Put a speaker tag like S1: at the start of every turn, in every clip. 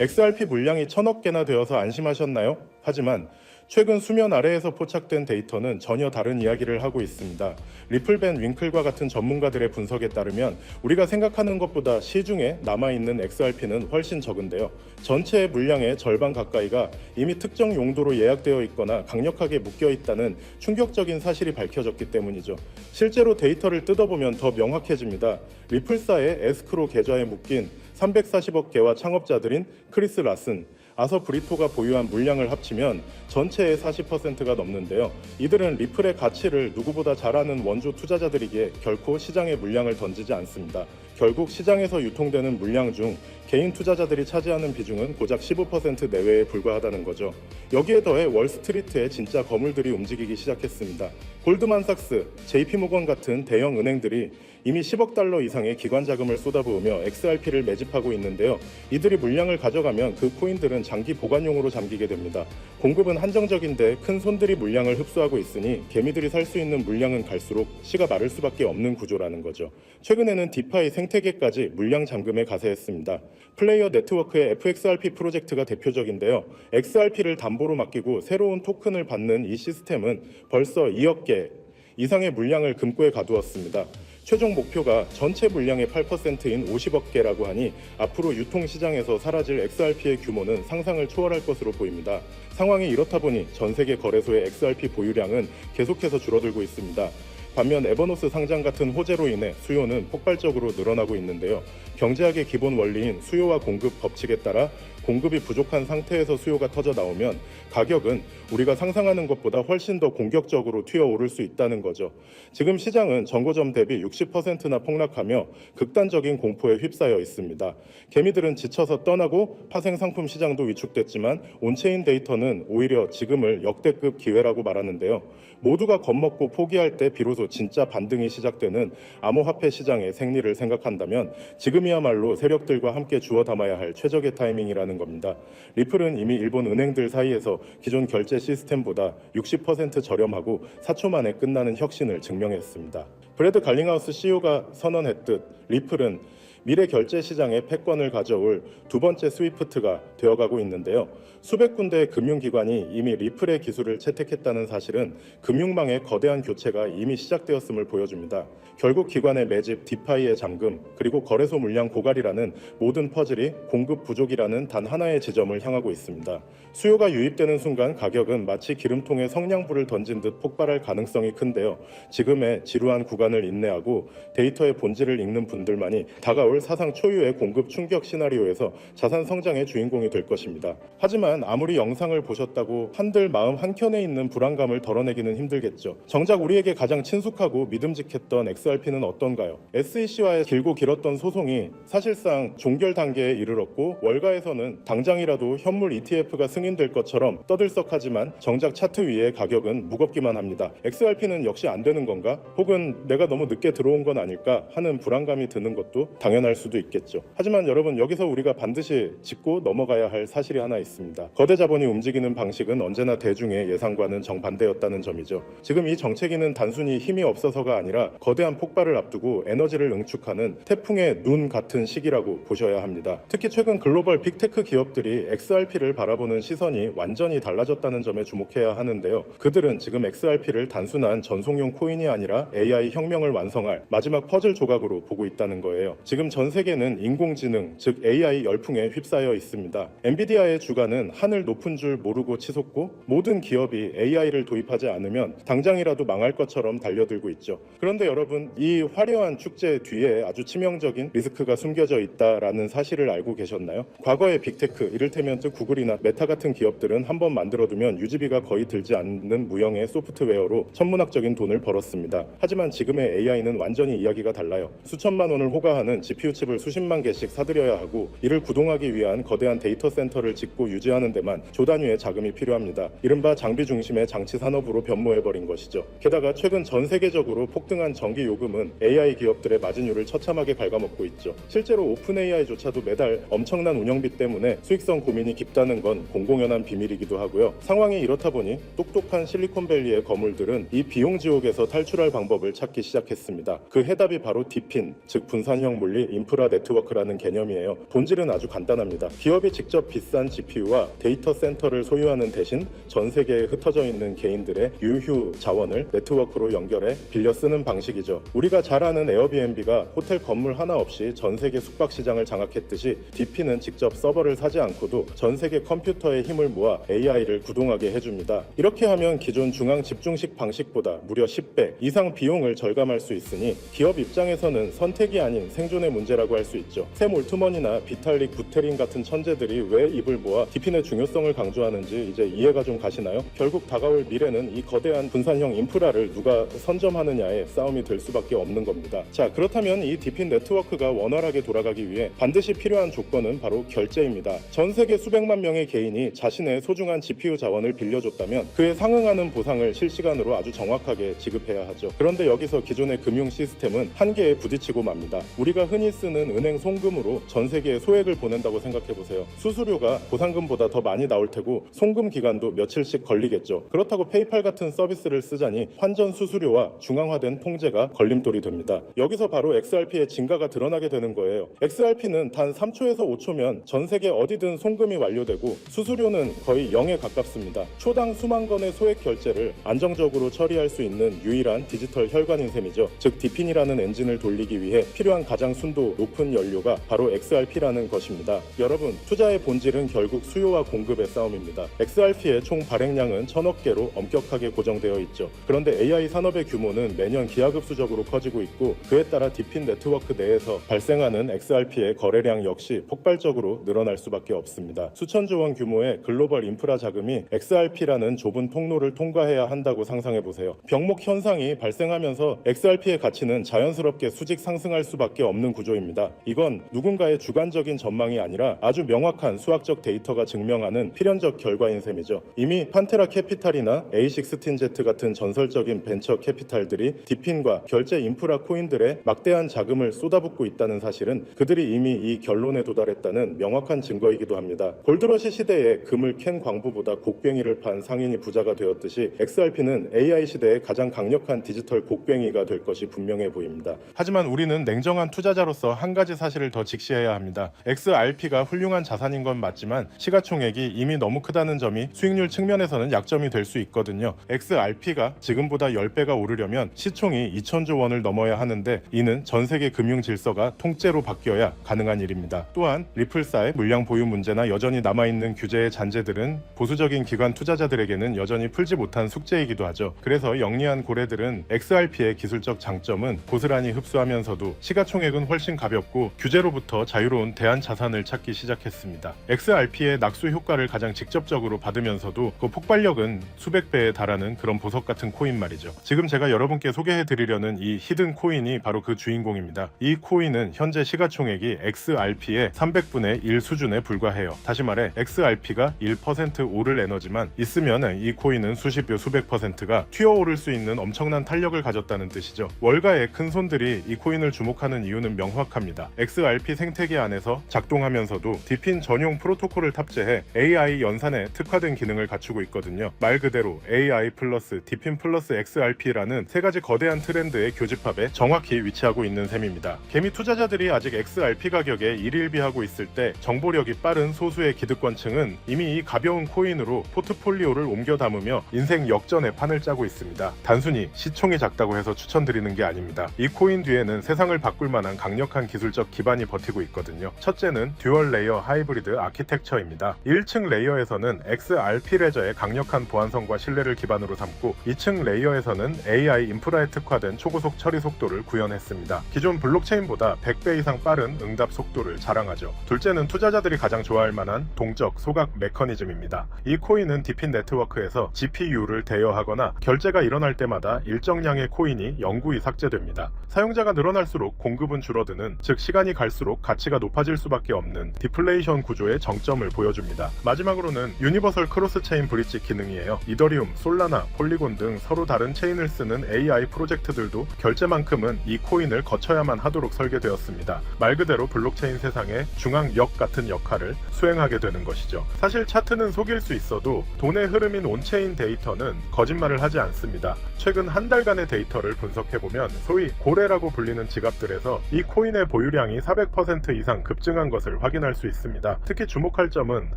S1: XRP 물량이 1000억 개나 되어서 안심하셨나요? 하지만 최근 수면 아래에서 포착된 데이터는 전혀 다른 이야기를 하고 있습니다. 리플밴 윙클과 같은 전문가들의 분석에 따르면 우리가 생각하는 것보다 시중에 남아있는 XRP는 훨씬 적은데요. 전체 물량의 절반 가까이가 이미 특정 용도로 예약되어 있거나 강력하게 묶여 있다는 충격적인 사실이 밝혀졌기 때문이죠. 실제로 데이터를 뜯어보면 더 명확해집니다. 리플사의 에스크로 계좌에 묶인 340억 개와 창업자들인 크리스 라슨, 아서 브리토가 보유한 물량을 합치면 전체의 40%가 넘는데요. 이들은 리플의 가치를 누구보다 잘 아는 원조 투자자들이기에 결코 시장에 물량을 던지지 않습니다. 결국 시장에서 유통되는 물량 중 개인 투자자들이 차지하는 비중은 고작 15% 내외에 불과하다는 거죠. 여기에 더해 월스트리트에 진짜 거물들이 움직이기 시작했습니다. 골드만삭스, JP모건 같은 대형 은행들이 이미 10억 달러 이상의 기관 자금을 쏟아부으며 XRP를 매집하고 있는데요. 이들이 물량을 가져가면 그 코인들은 장기 보관용으로 잠기게 됩니다. 공급은 한정적인데 큰 손들이 물량을 흡수하고 있으니 개미들이 살 수 있는 물량은 갈수록 씨가 마를 수밖에 없는 구조라는 거죠. 최근에는 디파이 생태계까지 물량 잠금에 가세했습니다. 플레이어 네트워크의 FXRP 프로젝트가 대표적인데요. XRP를 담보로 맡기고 새로운 토큰을 받는 이 시스템은 벌써 2억 개 이상의 물량을 금고에 가두었습니다. 최종 목표가 전체 물량의 8%인 50억 개라고 하니 앞으로 유통시장에서 사라질 XRP의 규모는 상상을 초월할 것으로 보입니다. 상황이 이렇다 보니 전 세계 거래소의 XRP 보유량은 계속해서 줄어들고 있습니다. 반면 에버노스 상장 같은 호재로 인해 수요는 폭발적으로 늘어나고 있는데요. 경제학의 기본 원리인 수요와 공급 법칙에 따라 공급이 부족한 상태에서 수요가 터져 나오면 가격은 우리가 상상하는 것보다 훨씬 더 공격적으로 튀어오를 수 있다는 거죠. 지금 시장은 전고점 대비 60%나 폭락하며 극단적인 공포에 휩싸여 있습니다. 개미들은 지쳐서 떠나고 파생 상품 시장도 위축됐지만 온체인 데이터는 오히려 지금을 역대급 기회라고 말하는데요. 모두가 겁먹고 포기할 때 비로소 진짜 반등이 시작되는 암호화폐 시장의 생리를 생각한다면 지금이야말로 세력들과 함께 주워 담아야 할 최적의 타이밍이라는 겁니다. 리플은 이미 일본 은행들 사이에서 기존 결제 시스템보다 60% 저렴하고 4초 만에 끝나는 혁신을 증명했습니다. 브래드 갈링하우스 CEO가 선언했듯 리플은 미래 결제 시장의 패권을 가져올 두 번째 스위프트가 되어가고 있는데요. 수백 군데의 금융기관이 이미 리플의 기술을 채택했다는 사실은 금융망의 거대한 교체가 이미 시작되었음을 보여줍니다. 결국 기관의 매집, 디파이의 잠금, 그리고 거래소 물량 고갈이라는 모든 퍼즐이 공급 부족이라는 단 하나의 지점을 향하고 있습니다. 수요가 유입되는 순간 가격은 마치 기름통에 성냥불을 던진 듯 폭발할 가능성이 큰데요. 지금의 지루한 구간을 인내하고 데이터의 본질을 읽는 분들만이 다가올 사상 초유의 공급 충격 시나리오에서 자산 성장의 주인공이 될 것입니다. 하지만 아무리 영상을 보셨다고 한들 마음 한켠에 있는 불안감을 덜어내기는 힘들겠죠. 정작 우리에게 가장 친숙하고 믿음직했던 XRP는 어떤가요? SEC와의 길고 길었던 소송이 사실상 종결 단계에 이르렀고 월가에서는 당장이라도 현물 ETF가 승인될 것처럼 떠들썩하지만 정작 차트 위의 가격은 무겁기만 합니다. XRP는 역시 안 되는 건가? 혹은 내가 너무 늦게 들어온 건 아닐까 하는 불안감이 드는 것도 당연할 수도 있겠죠. 하지만 여러분, 여기서 우리가 반드시 짚고 넘어가야 할 사실이 하나 있습니다. 거대 자본이 움직이는 방식은 언제나 대중의 예상과는 정반대였다는 점이죠. 지금 이 정체기는 단순히 힘이 없어서가 아니라 거대한 폭발을 앞두고 에너지를 응축하는 태풍의 눈 같은 시기라고 보셔야 합니다. 특히 최근 글로벌 빅테크 기업들이 XRP를 바라보는 시선이 완전히 달라졌다는 점에 주목해야 하는데요. 그들은 지금 XRP를 단순한 전송용 코인이 아니라 AI 혁명을 완성할 마지막 퍼즐 조각으로 보고 있다는 거예요. 지금 전 세계는 인공지능, 즉 AI 열풍에 휩싸여 있습니다. 엔비디아의 주가는 하늘 높은 줄 모르고 치솟고 모든 기업이 AI를 도입하지 않으면 당장이라도 망할 것처럼 달려들고 있죠. 그런데 여러분, 이 화려한 축제 뒤에 아주 치명적인 리스크가 숨겨져 있다라는 사실을 알고 계셨나요? 과거의 빅테크, 이를테면 구글이나 메타 같은 기업들은 한번 만들어두면 유지비가 거의 들지 않는 무형의 소프트웨어로 천문학적인 돈을 벌었습니다. 하지만 지금의 AI는 완전히 이야기가 달라요. 수천만 원을 호가하는 GPU 칩을 수십만 개씩 사들여야 하고 이를 구동하기 위한 거대한 데이터 센터를 짓고 유지하는 데만 조 단위의 자금이 필요합니다. 이른바 장비 중심의 장치 산업으로 변모해버린 것이죠. 게다가 최근 전 세계적으로 폭등한 전기 요금은 AI 기업들의 마진율을 처참하게 갉아먹고 있죠. 실제로 오픈 AI조차도 매달 엄청난 운영비 때문에 수익성 고민이 깊다는 건 공공연한 비밀이기도 하고요. 상황이 이렇다 보니 똑똑한 실리콘밸리의 거물들은 이 비용 지옥에서 탈출할 방법을 찾기 시작했습니다. 그 해답이 바로 디핀, 즉 분산형 물리 인프라 네트워크라는 개념이에요. 본질은 아주 간단합니다. 기업이 직접 비싼 GPU와 데이터 센터를 소유하는 대신 전 세계에 흩어져 있는 개인들의 유휴 자원을 네트워크로 연결해 빌려 쓰는 방식이죠. 우리가 잘 아는 에어비앤비가 호텔 건물 하나 없이 전 세계 숙박 시장을 장악했듯이 DP는 직접 서버를 사지 않고도 전 세계 컴퓨터의 힘을 모아 AI를 구동하게 해줍니다. 이렇게 하면 기존 중앙 집중식 방식보다 무려 10배 이상 비용을 절감할 수 있으니 기업 입장에서는 선택이 아닌 생존의 문제라고 할 수 있죠. 샘 올트먼이나 비탈릭 부테린 같은 천재들이 왜 입을 모아 DP의 중요성을 강조하는지 이제 이해가 좀 가시나요? 결국 다가올 미래는 이 거대한 분산형 인프라를 누가 선점하느냐의 싸움이 될 수밖에 없는 겁니다. 자, 그렇다면 이 DP 네트워크가 원활하게 돌아가기 위해 반드시 필요한 조건은 바로 결제입니다. 전 세계 수백만 명의 개인이 자신의 소중한 GPU 자원을 빌려줬다면 그에 상응하는 보상을 실시간으로 아주 정확하게 지급해야 하죠. 그런데 여기서 기존의 금융 시스템은 한계에 부딪히고 맙니다. 우리가 흔히 쓰는 은행 송금으로 전 세계에 소액을 보낸다고 생각해보세요. 수수료가 보상금보다 더 많이 나올 테고 송금 기간도 며칠씩 걸리겠죠. 그렇다고 페이팔 같은 서비스를 쓰자니 환전 수수료와 중앙화된 통제가 걸림돌이 됩니다. 여기서 바로 XRP의 진가가 드러나게 되는 거예요. XRP는 단 3초에서 5초면 전 세계 어디든 송금이 완료되고 수수료는 거의 0에 가깝습니다. 초당 수만 건의 소액 결제를 안정적으로 처리할 수 있는 유일한 디지털 혈관인 셈이죠. 즉 DPI라는 엔진을 돌리기 위해 필요한 가장 순도 높은 연료가 바로 XRP라는 것입니다. 여러분, 투자의 본질은 결국 수요와 공급의 싸움입니다. XRP의 총 발행량은 1000억 개로 엄격하게 고정되어 있죠. 그런데 AI 산업의 규모는 매년 기하급수적으로 커지고 있고 그에 따라 DP 네트워크 내에서 발생하는 XRP의 거래량 역시 폭발적으로 늘어날 수밖에 없습니다. 수천조 원 규모의 글로벌 인프라 자금이 XRP라는 좁은 통로를 통과해야 한다고 상상해보세요. 병목 현상이 발생하면서 XRP의 가치는 자연스럽게 수직 상승할 수밖에 없는 구조입니다. 이건 누군가의 주관적인 전망이 아니라 아주 명확한 수학적 데이터가 증명하는 필연적 결과인 셈이죠. 이미 판테라 캐피탈이나 A16Z 같은 전설적인 벤처 캐피탈들이 DPI과 결제 인프라 코인들의 막대한 자금을 쏟아붓고 있다는 사실은 그들이 이미 이 결론에 도달했다는 명확한 증거이기도 합니다. 골드러시 시대에 금을 캔 광부보다 곡괭이를 판 상인이 부자가 되었듯이 XRP는 AI 시대의 가장 강력한 디지털 곡괭이가 될 것이 분명해 보입니다. 하지만 우리는 냉정한 투자자로서 한 가지 사실을 더 직시해야 합니다. XRP가 훌륭한 자산인 건 맞지만 시가총액이 이미 너무 크다는 점이 수익률 측면에서는 약점이 될 수 있거든요. XRP가 지금보다 10배가 오르려면 시총이 2000조 원을 넘어야 하는데 이는 전 세계 금융 질서가 통째로 바뀌어야 가능한 일입니다. 또한 리플사의 물량 보유 문제나 여전히 남아있는 규제의 잔재들은 보수적인 기관 투자자들에게는 여전히 풀지 못한 숙제이기도 하죠. 그래서 영리한 고래들은 XRP의 기술적 장점은 고스란히 흡수하면서도 시가총액은 훨씬 가볍고 규제로부터 자유로운 대안 자산을 찾기 시작했습니다. XRP의 낙수 효과를 가장 직접적으로 받으면서도 그 폭발력은 수백 배에 달하는 그런 보석 같은 코인 말이죠. 지금 제가 여러분께 소개해드리려는 이 히든 코인이 바로 그 주인공입니다. 이 코인은 현재 시가총액이 XRP의 300분의 1 수준에 불과해요. 다시 말해 XRP가 1% 오를 에너지만 있으면 이 코인은 수십 배 수백 %가 튀어오를 수 있는 엄청난 탄력을 가졌다는 뜻이죠. 월가의 큰 손들이 이 코인을 주목하는 이유는 명확합니다. XRP 생태계 안에서 작동하면서도 DPIN 전용 프로토콜을 탑재해 AI 연산에 특화된 기능을 갖추고 있거든요. 말 그대로 AI 플러스 DPIN 플러스 XRP라는 세 가지 거대한 트렌드의 교집합에 정확히 위치하고 있는 셈입니다. 개미 투자자들이 아직 XRP 가격에 일일비하고 있을 때 정보력이 빠른 소수의 기득권층은 이미 이 가벼운 코인으로 포트폴리오를 옮겨 담으며 인생 역전의 판을 짜고 있습니다. 단순히 시총이 작다고 해서 추천드리는 게 아닙니다. 이 코인 뒤에는 세상을 바꿀 만한 강력한 기술적 기반이 버티고 있거든요. 첫째는 듀얼 레이어 하이브리드 아키텍처입니다. 1층 레이어에서는 XRP 레저의 강력한 보안성과 신뢰를 기반으로 삼고 2층 레이어에서는 AI 인프라에 특화된 초고속 처리 속도를 구현했습니다. 기존 블록체인보다 100배 이상 빠른 응답 속도를 자랑하죠. 둘째는 투자자들이 가장 좋아할 만한 동적 소각 메커니즘입니다. 이 코인은 DPIN 네트워크에서 GPU를 대여하거나 결제가 일어날 때마다 일정량의 코인이 영구히 삭제됩니다. 사용자가 늘어날수록 공급은 줄어드는, 즉 시간이 갈수록 가치가 높아질 수밖에 없는 디플레이션 구조의 정점을 보여줍니다. 마지막으로는 유니버설 크로스 체인 브릿지 기능이에요. 이더리움, 솔라나, 폴리곤 등 서로 다른 체인을 쓰는 AI 프로젝트들도 결제만큼은 이 코인을 거쳐야만 하도록 설계되었습니다. 말 그대로 블록체인 세상의 중앙역 같은 역할을 수행하게 되는 것이죠. 사실 차트는 속일 수 있어도 돈의 흐름인 온체인 데이터는 거짓말을 하지 않습니다. 최근 한 달간의 데이터를 분석해보면 소위 고래라고 불리는 지갑들에서 이 코인 코인의 보유량이 400% 이상 급증한 것을 확인할 수 있습니다. 특히 주목할 점은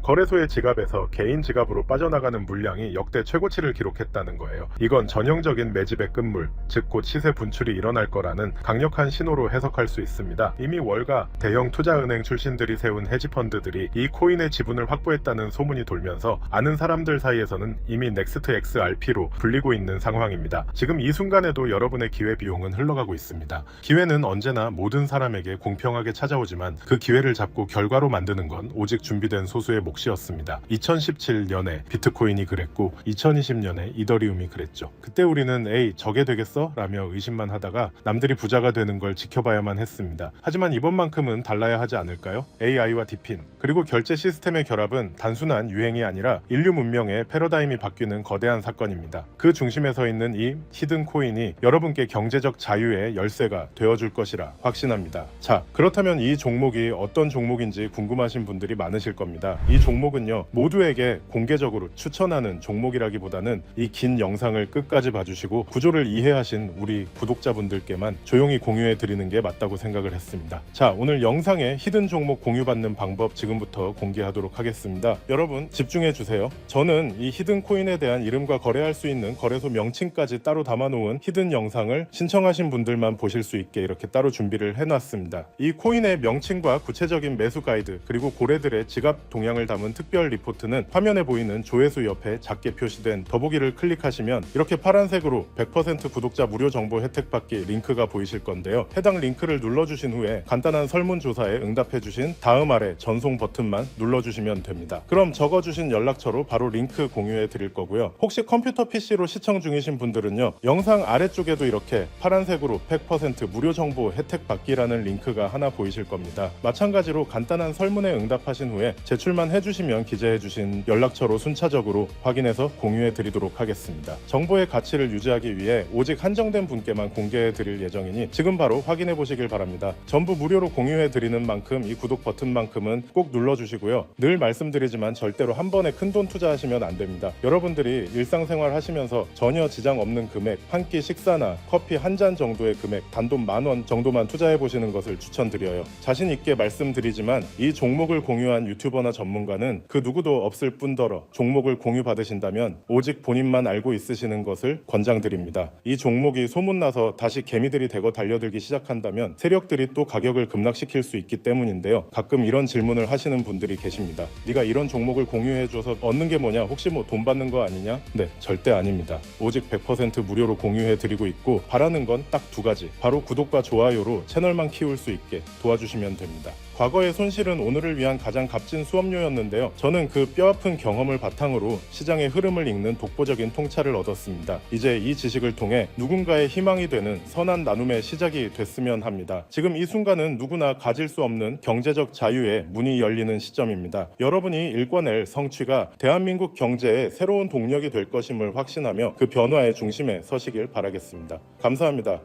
S1: 거래소의 지갑에서 개인 지갑으로 빠져나가는 물량이 역대 최고치를 기록했다는 거예요. 이건 전형적인 매집의 끝물, 즉 곧 시세 분출이 일어날 거라는 강력한 신호로 해석할 수 있습니다. 이미 월가 대형 투자은행 출신들이 세운 헤지펀드들이 이 코인의 지분을 확보했다는 소문이 돌면서 아는 사람들 사이에서는 이미 넥스트 XRP로 불리고 있는 상황입니다. 지금 이 순간에도 여러분의 기회 비용은 흘러가고 있습니다. 기회는 언제나 모든 사람에게 공평하게 찾아오지만 그 기회를 잡고 결과로 만드는 건 오직 준비된 소수의 몫이었습니다. 2017년에 비트코인이 그랬고 2020년에 이더리움이 그랬죠. 그때 우리는 에이 저게 되겠어? 라며 의심만 하다가 남들이 부자가 되는 걸 지켜봐야만 했습니다. 하지만 이번만큼은 달라야 하지 않을까요? AI와 디핀 그리고 결제 시스템의 결합은 단순한 유행이 아니라 인류 문명의 패러다임이 바뀌는 거대한 사건입니다. 그 중심에 서 있는 이 히든 코인이 여러분께 경제적 자유의 열쇠가 되어줄 것이라 확신합니다. 자, 그렇다면 이 종목이 어떤 종목인지 궁금하신 분들이 많으실 겁니다. 이 종목은요, 모두에게 공개적으로 추천하는 종목이라기보다는 이 긴 영상을 끝까지 봐주시고 구조를 이해하신 우리 구독자분들께만 조용히 공유해 드리는 게 맞다고 생각을 했습니다. 자, 오늘 영상의 히든 종목 공유받는 방법 지금부터 공개하도록 하겠습니다. 여러분 집중해 주세요. 저는 이 히든 코인에 대한 이름과 거래할 수 있는 거래소 명칭까지 따로 담아놓은 히든 영상을 신청하신 분들만 보실 수 있게 이렇게 따로 준비를 해놨습니다. 이 코인의 명칭과 구체적인 매수 가이드 그리고 고래들의 지갑 동향을 담은 특별 리포트는 화면에 보이는 조회수 옆에 작게 표시된 더보기를 클릭하시면 이렇게 파란색으로 100% 구독자 무료 정보 혜택 받기 링크가 보이실 건데요. 해당 링크를 눌러주신 후에 간단한 설문조사에 응답해주신 다음 아래 전송 버튼만 눌러주시면 됩니다. 그럼 적어주신 연락처로 바로 링크 공유해 드릴 거고요. 혹시 컴퓨터 PC로 시청 중이신 분들은요, 영상 아래쪽에도 이렇게 파란색으로 100% 무료 정보 혜택 받기라는 링크가 하나 보이실 겁니다. 마찬가지로 간단한 설문에 응답하신 후에 제출만 해주시면 기재해주신 연락처로 순차적으로 확인해서 공유해 드리도록 하겠습니다. 정보의 가치를 유지하기 위해 오직 한정된 분께만 공개해 드릴 예정이니 지금 바로 확인해 보시길 바랍니다. 전부 무료로 공유해 드리는 만큼 이 구독 버튼만큼은 꼭 눌러주시고요. 늘 말씀드리지만 절대로 한 번에 큰돈 투자하시면 안 됩니다. 여러분들이 일상생활 하시면서 전혀 지장 없는 금액, 한 끼 식사나 커피 한 잔 정도의 금액, 단돈 10,000원 정도만 투자해 보시는 것을 추천드려요. 자신 있게 말씀드리지만 이 종목을 공유한 유튜버나 전문가는 그 누구도 없을 뿐더러 종목을 공유 받으신다면 오직 본인만 알고 있으시는 것을 권장드립니다. 이 종목이 소문나서 다시 개미들이 대거 달려들기 시작한다면 세력들이 또 가격을 급락시킬 수 있기 때문인데요. 가끔 이런 질문을 하시는 분들이 계십니다. 네가 이런 종목을 공유해줘서 얻는 게 뭐냐? 혹시 뭐 돈 받는 거 아니냐? 네, 절대 아닙니다. 오직 100% 무료로 공유해드리고 있고 바라는 건 딱 두 가지. 바로 구독과 좋아요로 채널만 키울 수 있게 도와주시면 됩니다. 과거의 손실은 오늘을 위한 가장 값진 수업료였는데요. 저는 그 뼈아픈 경험을 바탕으로 시장의 흐름을 읽는 독보적인 통찰을 얻었습니다. 이제 이 지식을 통해 누군가의 희망이 되는 선한 나눔의 시작이 됐으면 합니다. 지금 이 순간은 누구나 가질 수 없는 경제적 자유의 문이 열리는 시점입니다. 여러분이 일궈낼 성취가 대한민국 경제의 새로운 동력이 될 것임을 확신하며 그 변화의 중심에 서시길 바라겠습니다. 감사합니다.